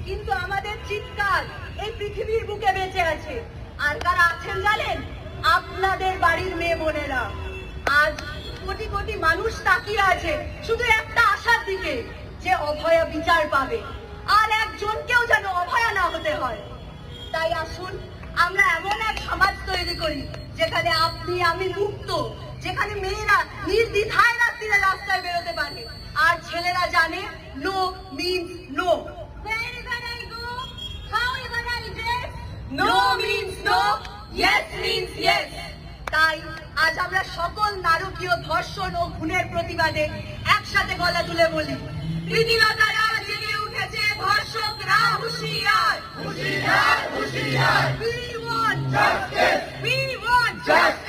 কিন্তু আমাদের চিৎকার এই পৃথিবীর বুকে বেঁচে আছে। আর কারা আছেন জানেন? আপনাদের বাড়ির মেয়ে বোনেরা। আজ কোটি কোটি মানুষ তাকিয়ে আছে শুধু একটা আশার দিকে, যে অভয়া বিচার পাবে, আর একজনকেও যেন অভয়া না হতে হয়। তাই আসুন আমরা এমন এক সমাজ তৈরি করি যেখানে আপনি আমি মুক্ত, যেখানে মেয়েরা নির্দ্বিধায় রাত্রিরে রাস্তায় বেরোতে পারে, আর ছেলেরা জানে no means no. Wherever I go, however I dress, no means no, yes means yes. তাই আজ আমরা সকল নারকীয় ধর্ষণ ও খুনের প্রতিবাদে একসাথে গলা তুলে বলি, রীতিলতারা জেগে উঠেছে, ধর্ষকরা হুঁশিয়ার, হুঁশিয়ার, হুঁশিয়ার। We want justice. We want justice.